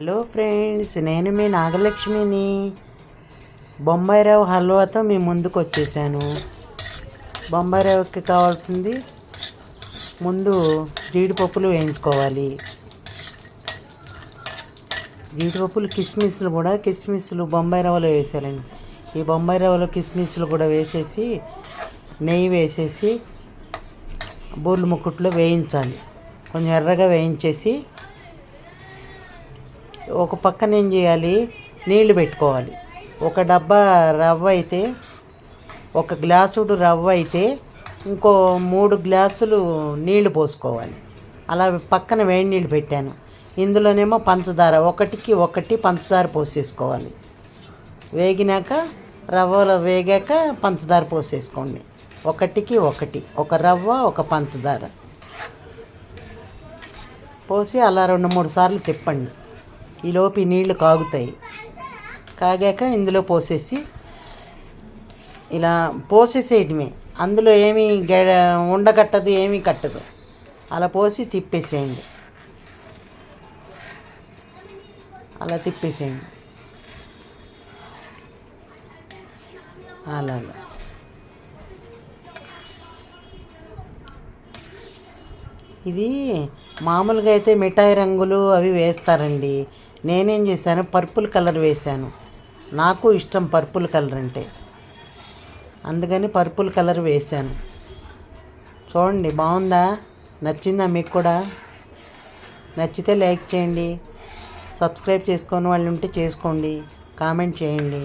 Hello friends, నేను మీ నాగలక్ష్మిని. బొంబాయి రవ్వ హల్వాతో మీ ముందుకు వచ్చేసాను. బొంబాయి రవ్వకి కావాల్సింది ముందు జీడిపప్పులు వేయించుకోవాలి. జీడిపప్పులు కిస్మిస్లు బొంబాయి రవ్వలో వేసారండి. ఈ బొంబాయి రవ్వలో కిస్మిస్లు కూడా వేసేసి నెయ్యి వేసేసి బూర్లు ముక్కుట్లో వేయించాలి. కొంచెం ఎర్రగా వేయించేసి ఒక పక్కన ఏం చేయాలి, నీళ్లు పెట్టుకోవాలి. ఒక డబ్బా రవ్వ అయితే, ఒక గ్లాసుడు రవ్వ అయితే ఇంకో 3 గ్లాసులు నీళ్లు పోసుకోవాలి. అలా పక్కన వేడి నీళ్ళు పెట్టాను. ఇందులోనేమో పంచదార, 1కి 1 పంచదార పోసేసుకోవాలి. వేగినాక రవ్వలో వేగాక పంచదార పోసేసుకోండి. 1కి 1, ఒక రవ్వ ఒక పంచదార పోసి అలా 2-3 సార్లు తిప్పండి. ఈలోపు ఈ నీళ్లు కాగుతాయి. కాగాక ఇందులో పోసేసి ఇలా పోసేసేయటమే. అందులో ఏమీ ఉండకట్టదు, ఏమీ కట్టదు. అలా పోసి తిప్పేసేయండి. అలా తిప్పేసేయండి. అలాగా ఇది మామూలుగా అయితే మిఠాయి రంగులు అవి వేస్తారండి. నేనేం చేశాను, పర్పుల్ కలర్ వేశాను. నాకు ఇష్టం పర్పుల్ కలర్ అంటే, అందుకని పర్పుల్ కలర్ వేశాను. చూడండి, బాగుందా? నచ్చిందా మీకు కూడా? నచ్చితే లైక్ చేయండి. సబ్స్క్రైబ్ చేసుకొని వాళ్ళు ఉంటే చేసుకోండి. కామెంట్ చేయండి.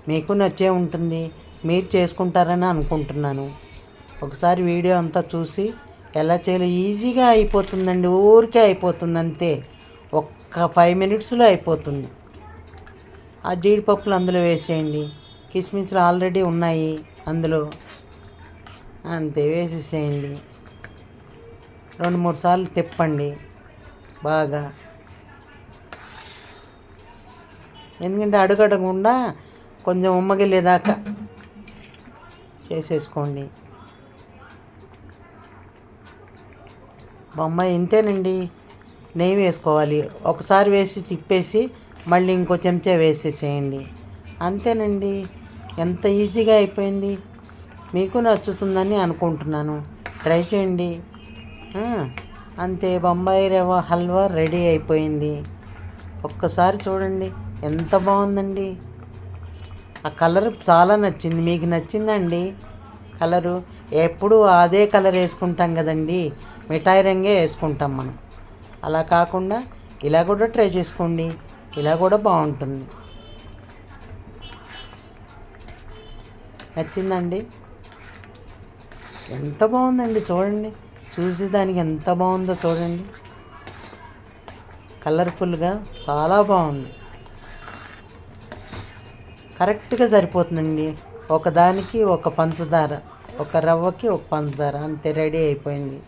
మీకు నచ్చే ఉంటుంది, మీరు చేసుకుంటారని అనుకుంటున్నాను. ఒకసారి వీడియో అంతా చూసి ఎలా చేయాలో ఈజీగా అయిపోతుందండి. ఊరికే అయిపోతుంది అంతే. ఒక్క 5 మినిట్స్లో అయిపోతుంది. ఆ జీడిపప్పులు అందులో వేసేయండి. కిస్మిస్లు ఆల్రెడీ ఉన్నాయి అందులో, అంతే వేసేసేయండి. 2-3 సార్లు తిప్పండి బాగా. ఎందుకంటే అడుగడకుండా కొంచెం ఉమ్మగిలేదాకా చేసేసుకోండి. బొంబాయి ఇంతేనండి. నెయ్యి వేసుకోవాలి. ఒకసారి వేసి తిప్పేసి మళ్ళీ ఇంకో చెంచా వేసేసేయండి. అంతేనండి, ఎంత ఈజీగా అయిపోయింది. మీకు నచ్చుతుందని అనుకుంటున్నాను. ట్రై చేయండి. అంతే, బొంబాయి రవ్వ హల్వా రెడీ అయిపోయింది. ఒక్కసారి చూడండి, ఎంత బాగుందండి. ఆ కలర్ చాలా నచ్చింది. మీకు నచ్చిందండి కలరు? ఎప్పుడు అదే కలర్ వేసుకుంటాం కదండి, మిఠాయి రంగే వేసుకుంటాం మనం. అలా కాకుండా ఇలా కూడా ట్రై చేసుకోండి. ఇలా కూడా బాగుంటుంది. నచ్చిందండి? ఎంత బాగుందండి చూడండి. చూసేదానికి ఎంత బాగుందో చూడండి. కలర్ఫుల్గా చాలా బాగుంది. కరెక్ట్గా సరిపోతుందండి. ఒకదానికి ఒక పంచదార, ఒక రవ్వకి ఒక పంచదార, అంతే రెడీ అయిపోయింది.